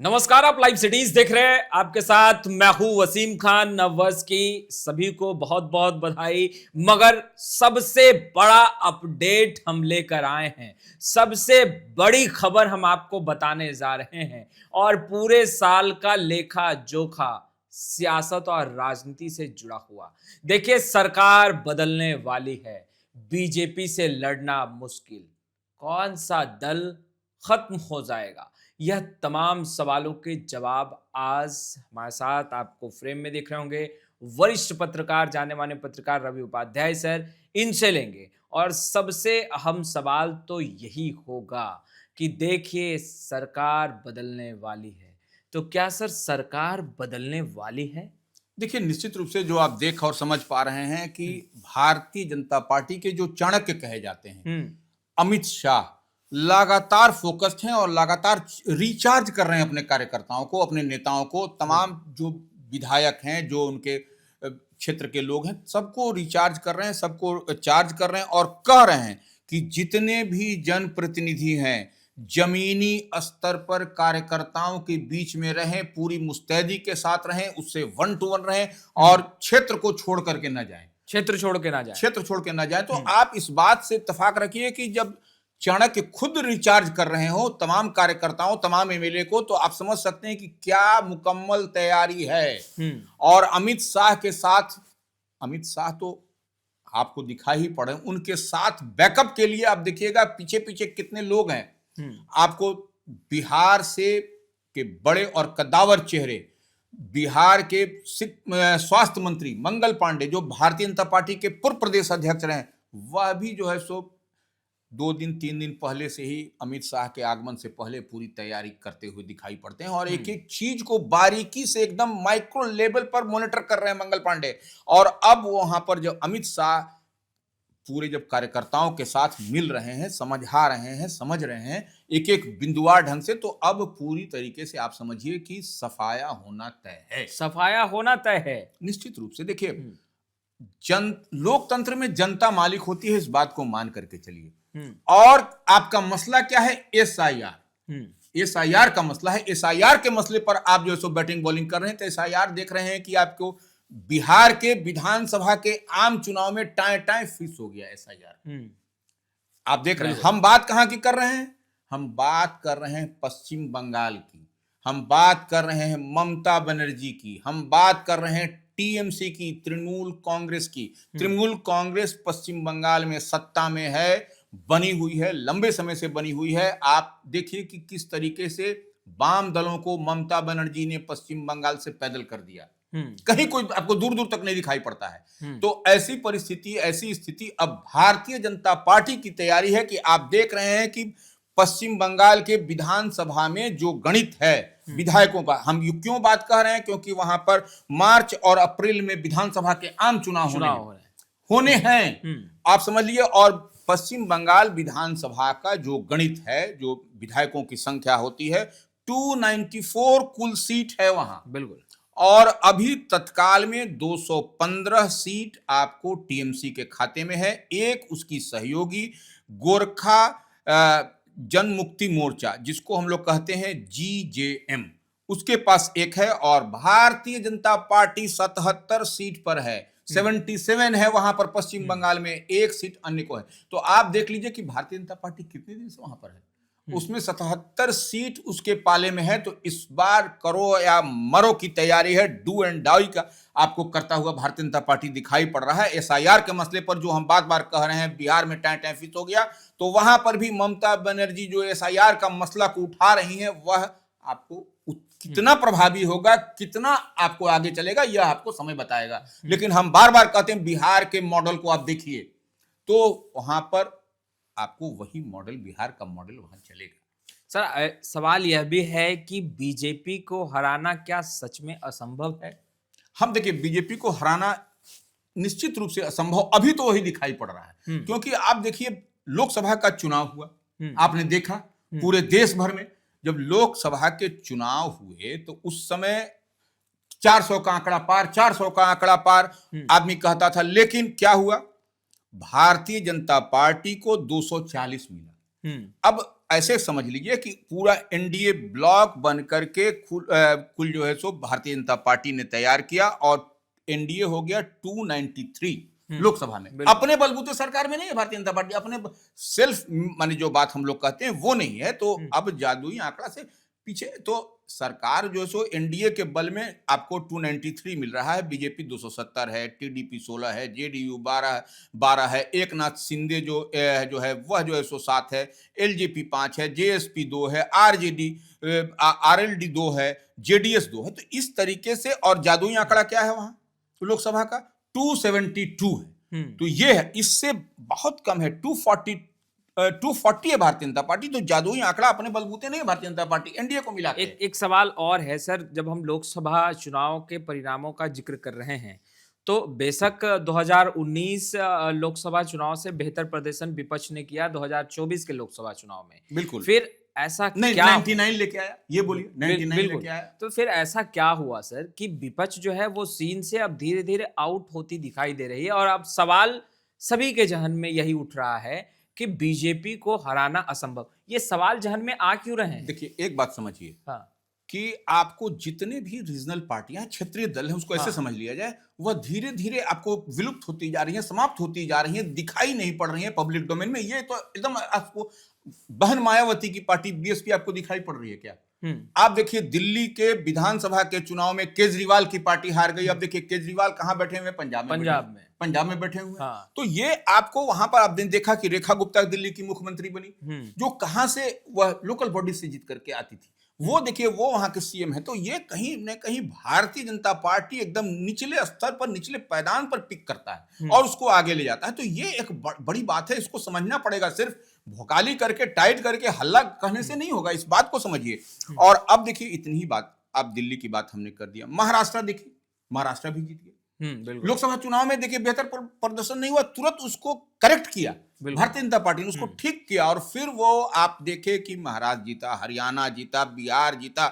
नमस्कार, आप live cities देख रहे हैं। आपके साथ मैं हूं वसीम खान। नववर्ष की सभी को बहुत बहुत बधाई। मगर सबसे बड़ा अपडेट हम लेकर आए हैं, सबसे बड़ी खबर हम आपको बताने जा रहे हैं और पूरे साल का लेखा जोखा सियासत और राजनीति से जुड़ा हुआ। देखिए, सरकार बदलने वाली है, बीजेपी से लड़ना मुश्किल, कौन सा दल खत्म हो जाएगा, यह तमाम सवालों के जवाब आज हमारे साथ आपको फ्रेम में दिख रहे होंगे वरिष्ठ पत्रकार, जाने माने पत्रकार रवि उपाध्याय सर, इनसे लेंगे। और सबसे अहम सवाल तो यही होगा कि देखिए, सरकार बदलने वाली है, तो क्या सर सरकार बदलने वाली है? देखिए, निश्चित रूप से जो आप देख और समझ पा रहे हैं कि भारतीय जनता पार्टी के जो चाणक्य कहे जाते हैं, हम्म। अमित शाह, लगातार फोकस्ड हैं और लगातार रिचार्ज कर रहे हैं अपने कार्यकर्ताओं को, अपने नेताओं को। तमाम जो विधायक हैं, जो उनके क्षेत्र के लोग हैं, सबको रिचार्ज कर रहे हैं, सबको चार्ज कर रहे हैं और कह रहे हैं कि जितने भी जनप्रतिनिधि हैं, जमीनी स्तर पर कार्यकर्ताओं के बीच में रहें, पूरी मुस्तैदी के साथ रहें, उससे 1 to 1 रहें और क्षेत्र को छोड़ करके न जाएं। क्षेत्र छोड़ के ना जाए। क्षेत्र छोड़ के न जाए। तो आप इस बात से इत्तेफाक रखिए कि जब चाणक्य खुद रिचार्ज कर रहे हो तमाम कार्यकर्ताओं, तमाम एमएलए को, तो आप समझ सकते हैं कि क्या मुकम्मल तैयारी है। और अमित शाह के साथ, अमित शाह तो आपको दिखाई ही पड़े, उनके साथ बैकअप के लिए आप देखिएगा पीछे पीछे कितने लोग हैं। आपको बिहार से के बड़े और कद्दावर चेहरे, बिहार के स्वास्थ्य मंत्री मंगल पांडे, जो भारतीय जनता पार्टी के पूर्व प्रदेश अध्यक्ष रहे, वह भी जो है सो 2 दिन 3 दिन पहले से ही अमित शाह के आगमन से पहले पूरी तैयारी करते हुए दिखाई पड़ते हैं और एक एक चीज को बारीकी से एकदम माइक्रो लेवल पर मॉनिटर कर रहे हैं मंगल पांडे। और अब वहां पर जब अमित शाह पूरे जब कार्यकर्ताओं के साथ मिल रहे हैं, समझा रहे हैं, समझ रहे हैं एक एक बिंदुवार ढंग से, तो अब पूरी तरीके से आप समझिए कि सफाया होना तय है। सफाया होना तय है। निश्चित रूप से देखिए, लोकतंत्र में जनता मालिक होती है, इस बात को मान करके चलिए। और आपका मसला क्या है? एसआईआर का मसला है। एसआईआर के मसले पर आप जो है सो बैटिंग बॉलिंग कर रहे हैं। तो एसआईआर देख रहे हैं कि आपको बिहार के विधानसभा के आम चुनाव में टाए टाए फिक्स हो गया एसआईआर। आप देख रहे हैं। हम बात कहां की कर रहे हैं? हम बात कर रहे हैं पश्चिम बंगाल की, हम बात कर रहे हैं ममता बनर्जी की, हम बात कर रहे हैं टीएमसी की, तृणमूल कांग्रेस की। तृणमूल कांग्रेस पश्चिम बंगाल में सत्ता में है, बनी हुई है, लंबे समय से बनी हुई है। आप देखिए कि किस तरीके से वाम दलों को ममता बनर्जी ने पश्चिम बंगाल से पैदल कर दिया। कहीं कोई आपको दूर दूर तक नहीं दिखाई पड़ता है। तो ऐसी परिस्थिति, ऐसी स्थिति, अब भारतीय जनता पार्टी की तैयारी है कि आप देख रहे हैं कि पश्चिम बंगाल के विधानसभा में जो गणित है विधायकों का, हम क्यों बात कर रहे हैं? क्योंकि वहां पर मार्च और अप्रैल में विधानसभा के आम चुनाव होने हैं। आप समझ लीजिए। और पश्चिम बंगाल विधानसभा का जो गणित है, जो विधायकों की संख्या होती है, 294 कुल सीट है वहां। बिल्कुल। और अभी तत्काल में 215 सीट आपको टीएमसी के खाते में है। एक उसकी सहयोगी गोरखा जनमुक्ति मोर्चा, जिसको हम लोग कहते हैं जीजेएम, उसके पास एक है। और भारतीय जनता पार्टी 77 सीट पर है, 77 है वहां पर पश्चिम बंगाल में, एक सीट अन्य को है। तो आप देख लीजिए कि भारतीय जनता पार्टी कितने दिन से वहां पर है, उसमें 77 सीट उसके पाले में है। तो इस बार करो या मरो की तैयारी है, डू एंड डाई का आपको करता हुआ भारतीय जनता पार्टी दिखाई पड़ रहा है। एसआईआर के मसले पर जो हम बार बार कह रहे हैं, बिहार में टाइम टाइम फिक्स हो गया, तो वहां पर भी ममता बनर्जी जो एसआईआर का मसला को उठा रही है, वह आपको कितना प्रभावी होगा, कितना आपको आगे चलेगा, यह आपको समय बताएगा। लेकिन हम बार बार कहते हैं बिहार के मॉडल को आप देखिए, तो वहां पर आपको वही मॉडल, बिहार का मॉडल वहां चलेगा। सर, सवाल यह भी है कि बीजेपी को हराना क्या सच में असंभव है? हम देखिए, बीजेपी को हराना निश्चित रूप से असंभव अभी तो वही दिखाई पड़ रहा है। क्योंकि आप देखिए, लोकसभा का चुनाव हुआ, आपने देखा पूरे देश भर में जब लोकसभा के चुनाव हुए, तो उस समय 400 का आंकड़ा पार, 400 का आंकड़ा पार आदमी कहता था। लेकिन क्या हुआ? भारतीय जनता पार्टी को 240 मिला। अब ऐसे समझ लीजिए कि पूरा एनडीए ब्लॉक बन करके कुल जो है सो भारतीय जनता पार्टी ने तैयार किया और एनडीए हो गया 293 लोकसभा में। अपने बलबूते सरकार में नहीं है भारतीय जनता पार्टी, अपने सेल्फ माने जो बात हम लोग कहते हैं वो नहीं है। तो अब जादुई आंकड़ा से पीछे, तो सरकार जो है सो एनडीए के बल में आपको 293 मिल रहा है, बीजेपी 270 है, टीडीपी 16 है, जेडीयू 12 है, एकनाथ शिंदे जो है वह जो है सो 7 है, एलजेपी 5 है, जेएसपी 2 है, आरएलडी 2 है, जेडीएस 2 है। तो इस तरीके से, और जादुई आंकड़ा क्या है वहां लोकसभा का 272 है। तो ये है, इससे बहुत कम है, 240 है भारतीय जनता पार्टी। तो जादुई आंकड़ा अपने बलबूते नहीं है भारतीय जनता पार्टी, एनडीए को मिला। एक सवाल और है सर, जब हम लोकसभा चुनाव के परिणामों का जिक्र कर रहे हैं तो बेशक 2019 लोकसभा चुनाव से बेहतर प्रदर्शन विपक्ष ने किया 2024 के लोकसभा चुनाव में। बिल्कुल। फिर ऐसा नहीं, क्या 99 लेके आया, ये बोलिए 99 लेके आया। तो फिर ऐसा क्या हुआ सर कि विपक्ष जो है वो सीन से अब धीरे धीरे आउट होती दिखाई दे रही है, और अब सवाल सभी के जहन में यही उठ रहा है कि बीजेपी को हराना असंभव। ये सवाल जहन में आ क्यों रहे हैं? देखिए एक बात समझिए, हाँ, कि आपको जितने भी रीजनल पार्टियां, क्षेत्रीय दल हैं, उसको ऐसे समझ लिया जाए, वह धीरे धीरे आपको विलुप्त होती जा रही हैं, समाप्त होती जा रही हैं, दिखाई नहीं पड़ रही हैं पब्लिक डोमेन में। ये तो एकदम आपको बहन मायावती की पार्टी बीएसपी आपको दिखाई पड़ रही है क्या? आप देखिए दिल्ली के विधानसभा के चुनाव में केजरीवाल की पार्टी हार गई। अब देखिए केजरीवाल कहां बैठे हुए? पंजाब में बैठे हुए। हाँ। तो ये आपको वहां पर आपने देखा कि रेखा गुप्ता दिल्ली की मुख्यमंत्री बनी, जो कहां से वह लोकल बॉडी से जीत करके आती थी, वो देखिए वो वहां के सीएम है। तो ये कहीं न कहीं भारतीय जनता पार्टी एकदम निचले स्तर पर, निचले पैदान पर पिक करता है और उसको आगे ले जाता है। तो ये एक बड़ी बात है, इसको समझना पड़ेगा। सिर्फ भोकाली करके, टाइट करके, हल्ला कहने से नहीं होगा, इस बात को समझिए। और अब देखिए इतनी ही बात, अब दिल्ली की बात हमने कर दिया, महाराष्ट्र देखिए, महाराष्ट्र भी जीत गया। लोकसभा चुनाव में देखिए बेहतर प्रदर्शन नहीं हुआ, तुरंत उसको करेक्ट किया भारतीय जनता पार्टी ने, उसको ठीक किया। और फिर वो आप देखे कि महाराष्ट्र जीता, हरियाणा जीता, बिहार जीता,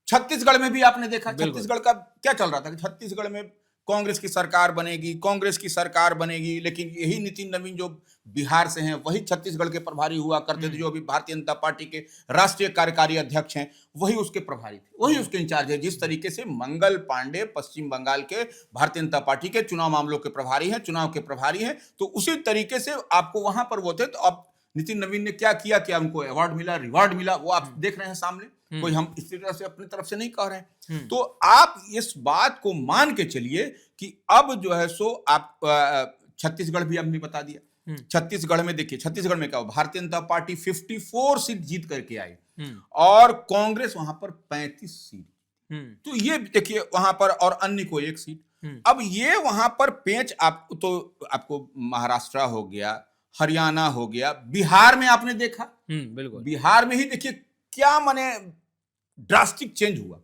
छत्तीसगढ़ में भी आपने देखा। छत्तीसगढ़ का क्या चल रहा था कि छत्तीसगढ़ में कांग्रेस की सरकार बनेगी, कांग्रेस की सरकार बनेगी, लेकिन यही नितिन नवीन जो बिहार से हैं वही छत्तीसगढ़ के प्रभारी हुआ करते थे, जो अभी भारतीय जनता पार्टी के राष्ट्रीय कार्यकारी अध्यक्ष हैं, वही उसके प्रभारी थे, वही उसके इंचार्ज है। जिस तरीके से मंगल पांडे पश्चिम बंगाल के भारतीय जनता पार्टी के चुनाव मामलों के प्रभारी हैं, चुनाव के प्रभारी हैं, तो उसी तरीके से आपको वहां पर वो थे। तो अब नितिन नवीन ने क्या किया, क्या उनको अवार्ड मिला, रिवार्ड मिला, वो आप देख रहे हैं सामने। कोई हम इस तरह से अपनी तरफ से नहीं कह रहे हैं। तो आप इस बात को मान के चलिए कि अब जो है सो आप छत्तीसगढ़ भी हमने बता दिया। छत्तीसगढ़ में देखिए, छत्तीसगढ़ में क्या, भारतीय जनता पार्टी 54 सीट जीत करके आई और कांग्रेस वहां पर 35 सीट। तो ये देखिए वहां पर, और अन्य को 1 सीट। अब ये वहां पर पेंच आपको महाराष्ट्र हो गया, हरियाणा हो गया, बिहार में आपने देखा, बिल्कुल बिहार में ही देखिए क्या माने ड्रास्टिक चेंज हुआ।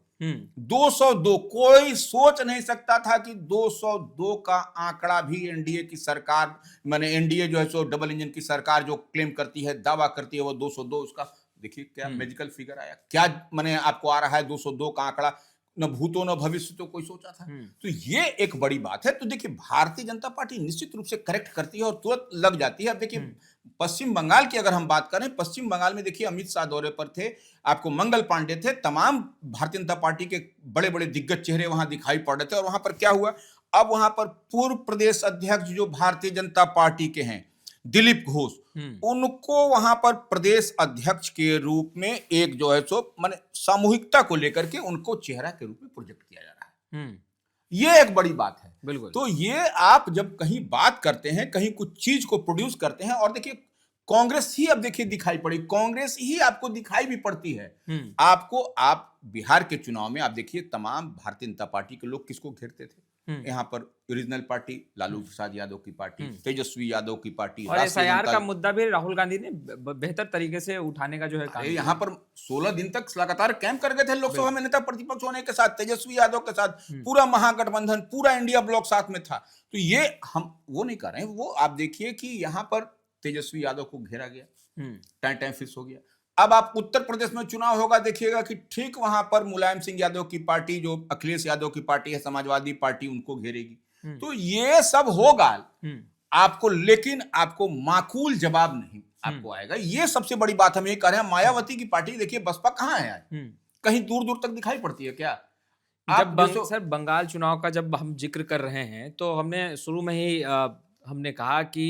202, कोई सोच नहीं सकता था कि 202 का आंकड़ा भी एनडीए की सरकार, माने एनडीए जो है सो डबल इंजन की सरकार जो क्लेम करती है, दावा करती है, वो 202 उसका देखिए क्या मैजिकल फिगर आया, क्या माने आपको आ रहा है 202 का आंकड़ा। न भूतो न भविष्य तो कोई सोचा था। तो ये एक बड़ी बात है। तो देखिए भारतीय जनता पार्टी निश्चित रूप से करेक्ट करती है और तुरंत लग जाती है। अब देखिए पश्चिम बंगाल की अगर हम बात करें, पश्चिम बंगाल में देखिए अमित शाह दौरे पर थे, आपको मंगल पांडे थे, तमाम भारतीय जनता पार्टी के बड़े बड़े दिग्गज चेहरे वहां दिखाई पड़ रहे थे। और वहां पर क्या हुआ, अब वहां पर पूर्व प्रदेश अध्यक्ष जो भारतीय जनता पार्टी के हैं, दिलीप घोष, उनको वहां पर प्रदेश अध्यक्ष के रूप में एक जो है सो माने सामूहिकता को लेकर के उनको चेहरा के रूप में प्रोजेक्ट किया जा रहा है। ये एक बड़ी बात है। बिल्कुल। तो ये आप जब कहीं बात करते हैं, कहीं कुछ चीज को प्रोड्यूस करते हैं, और देखिए कांग्रेस ही अब देखिए दिखाई पड़ी, कांग्रेस ही आपको दिखाई भी पड़ती है। आप बिहार के चुनाव में आप देखिए तमाम भारतीय जनता पार्टी के लोग किसको घेरते थे, यहाँ पर ओरिजिनल पार्टी लालू प्रसाद यादव की पार्टी, तेजस्वी यादव की पार्टी, और एसआईआर का मुद्दा भी राहुल गांधी ने बेहतर तरीके से उठाने का जो है काम। यहाँ पर 16 दिन तक लगातार कैंप कर गए थे लोकसभा में नेता प्रतिपक्ष होने के साथ, तेजस्वी यादव के साथ पूरा महागठबंधन, पूरा इंडिया ब्लॉक साथ में था। तो ये हम वो नहीं कर रहे हैं, वो आप देखिए कि यहाँ पर तेजस्वी यादव को घेरा गया, टाइम फिक्स हो गया। अब आप उत्तर प्रदेश में चुनाव होगा, देखिएगा कि ठीक वहां पर मुलायम सिंह यादव की पार्टी, जो अखिलेश यादव की पार्टी है, समाजवादी पार्टी, उनको घेरेगी। तो ये सब होगा आपको, लेकिन आपको माकूल जवाब नहीं, आपको आएगा। ये सबसे बड़ी बात हम ये कह रहे हैं। मायावती की पार्टी देखिए, बसपा कहाँ है आज? कहीं दूर दूर तक दिखाई पड़ती है क्या? जब सर बंगाल चुनाव का जब हम जिक्र कर रहे हैं तो हमने शुरू में ही हमने कहा कि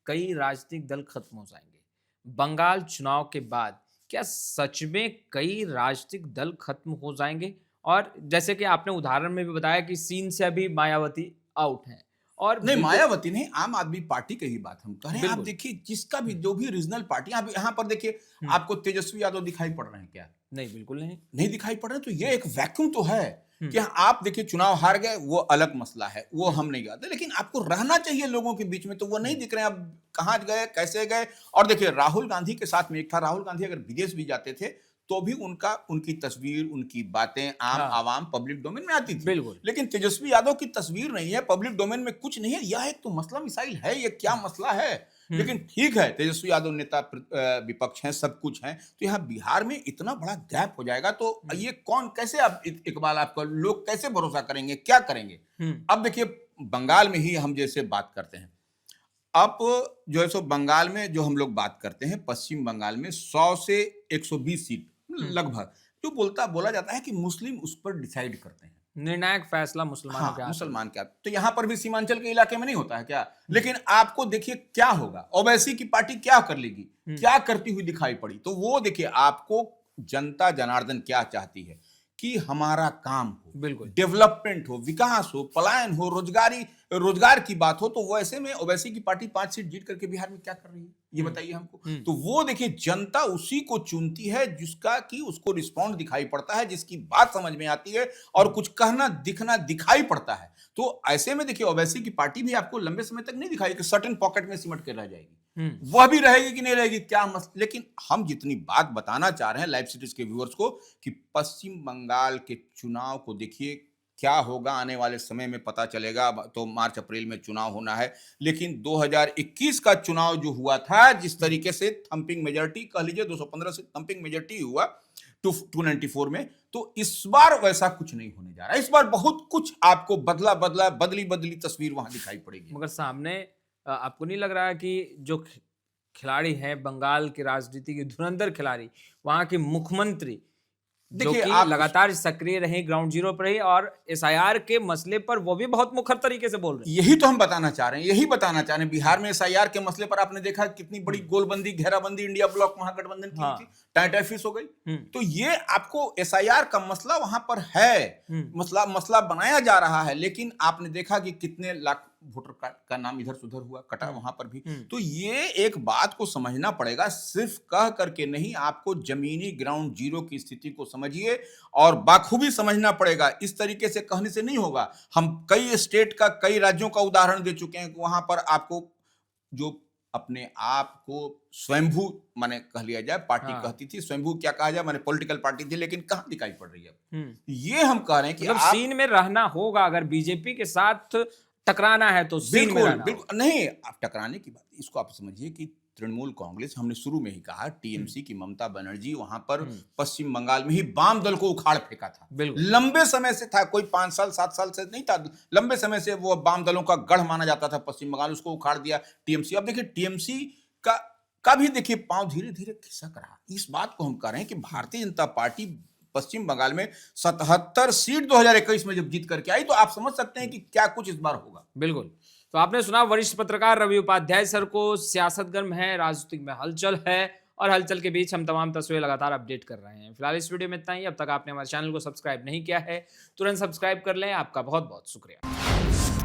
कई राजनीतिक दल खत्म हो जाएंगे बंगाल चुनाव के बाद। क्या सच में कई राजनीतिक दल खत्म हो जाएंगे? और जैसे कि आपने उदाहरण में भी बताया कि सीन से अभी मायावती आउट हैं, और नहीं, मायावती नहीं, आम आदमी पार्टी की ही बात हम कह रहे हैं। आप बिल्कुल। देखिए, जिसका भी जो भी रीजनल पार्टी, आप यहाँ पर देखिए, आपको तेजस्वी यादव दिखाई पड़ रहे हैं क्या? नहीं, बिल्कुल नहीं। नहीं दिखाई पड़ रहे। तो ये एक वैक्यूम तो है कि आप देखिए, चुनाव हार गए वो अलग मसला है, वो हम नहीं कहते, लेकिन आपको रहना चाहिए लोगों के बीच में, तो वो नहीं दिख रहे हैं। अब कहाँ गए, कैसे गए? और देखिए, राहुल गांधी के साथ में एक था, राहुल गांधी अगर विदेश भी जाते थे तो भी उनकी तस्वीर, उनकी बातें आम आवाम पब्लिक डोमेन में आती थी। बिल्कुल। लेकिन तेजस्वी यादव की तस्वीर नहीं है, पब्लिक डोमेन में कुछ नहीं है। यह एक तो मसला मिसाइल है, ये क्या मसला है? लेकिन ठीक है, तेजस्वी यादव नेता विपक्ष हैं, सब कुछ हैं, तो यहाँ बिहार में इतना बड़ा गैप हो जाएगा तो ये कौन, कैसे, अब इकबाल आपका लोग कैसे भरोसा करेंगे, क्या करेंगे? अब देखिए, बंगाल में ही हम जैसे बात करते हैं, अब जो है सो बंगाल में जो हम लोग बात करते हैं, पश्चिम बंगाल में 100 से 120 सीट लगभग, जो बोला जाता है कि मुस्लिम उस पर डिसाइड करते हैं, निर्णायक फैसला मुसलमानों के हाथ में। मुसलमान क्या, तो यहां पर भी सीमांचल के इलाके में नहीं होता है क्या? लेकिन आपको देखिए क्या होगा, ओवैसी की पार्टी क्या कर लेगी, क्या करती हुई दिखाई पड़ी? तो वो देखिए, आपको जनता जनार्दन क्या चाहती है कि हमारा काम हो, बिल्कुल, डेवलपमेंट हो, विकास हो, पलायन हो, रोजगार की बात हो। तो वैसे में ओवैसी की पार्टी 5 सीट जीत करके बिहार में क्या कर रही है, ये बताइए हमको। तो वो देखिए, जनता उसी को चुनती है जिसका कि उसको रिस्पॉन्ड दिखाई पड़ता है, जिसकी बात समझ में आती है और कुछ कहना दिखना दिखाई पड़ता है। तो ऐसे में देखिए, ओवैसी की पार्टी भी आपको लंबे समय तक नहीं दिखाई कि सर्टेन पॉकेट में सिमट के रह जाएगी, वह भी रहेगी कि नहीं रहेगी, क्या लेकिन हम जितनी बात बताना चाह रहे हैं लाइव सिटीज के व्यूअर्स को कि पश्चिम बंगाल के चुनाव को देखिए, क्या होगा आने वाले समय में पता चलेगा। तो मार्च अप्रैल में चुनाव होना है, लेकिन 2021 का चुनाव जो हुआ था, जिस तरीके से थंपिंग मेजॉरिटी कह लीजिए, 215 से थंपिंग मेजॉरिटी हुआ 294 में, तो इस बार वैसा कुछ नहीं होने जा रहा है। इस बार बहुत कुछ आपको बदली तस्वीर वहां दिखाई पड़ेगी। मगर सामने आपको नहीं लग रहा है कि जो खिलाड़ी हैं बंगाल की राजनीति के धुरंधर खिलाड़ी, वहां के मुख्यमंत्री जो कि लगातार सक्रिय रहे ग्राउंड जीरो पर ही, और एसआईआर के मसले पर वो भी बहुत मुखर तरीके से बोल रहे हैं। यही तो हम बताना चाह रहे हैं, बिहार में एसआईआर के मसले पर आपने देखा कितनी बड़ी गोलबंदी, घेराबंदी इंडिया ब्लॉक महागठबंधन की थी, टाइट फिश हो गई। तो ये आपको एसआईआर का मसला वहां पर है, मसला बनाया जा रहा है, लेकिन आपने देखा कि कितने लाख वोटर का नाम इधर से उधर हुआ, कटा वहां पर भी। तो ये एक बात को समझना पड़ेगा, सिर्फ कह करके नहीं, आपको जमीनी ग्राउंड जीरो की स्थिति को समझिए और बाखूबी समझना पड़ेगा। इस तरीके से कहने से नहीं होगा। हम कई स्टेट का, कई राज्यों का उदाहरण दे चुके हैं कि वहां पर आपको जो अपने आप को स्वयंभू माने कह लिया जाए, पार्टी कहती थी, स्वयंभू क्या कहा जाए, माने पॉलिटिकल पार्टी थी, लेकिन कहां दिखाई पड़ रही है? ये हम कह रहे हैं कि मतलब सीन में रहना होगा, अगर बीजेपी के साथ टकराना है तो सीन में रहना बिल्कुल नहीं। आप टकराने की बात, इसको आप समझिए कि तृणमूल कांग्रेस, हमने शुरू में ही कहा, टीएमसी की ममता बनर्जी वहां पर पश्चिम बंगाल में ही वाम दल को उखाड़ फेंका था। लंबे समय से था, कोई 5 साल 7 साल से नहीं था, लंबे समय से वो वाम दलों का गढ़ माना जाता था पश्चिम बंगाल, उसको उखाड़ दिया टीएमसी। अब देखिए, टीएमसी का भी देखिए पांव धीरे धीरे खिसक रहा। इस बात को हम कह रहे हैं कि भारतीय जनता पार्टी पश्चिम बंगाल में 77 सीट 2021 में जब जीत करके आई, तो आप समझ सकते हैं कि क्या कुछ इस बार होगा। बिल्कुल। तो आपने सुना वरिष्ठ पत्रकार रवि उपाध्याय सर को। सियासत गर्म है, राजनीतिक में हलचल है, और हलचल के बीच हम तमाम तस्वीरें लगातार अपडेट कर रहे हैं। फिलहाल इस वीडियो में इतना ही। अब तक आपने हमारे चैनल को सब्सक्राइब नहीं किया है, तुरंत सब्सक्राइब कर लें। आपका बहुत बहुत शुक्रिया।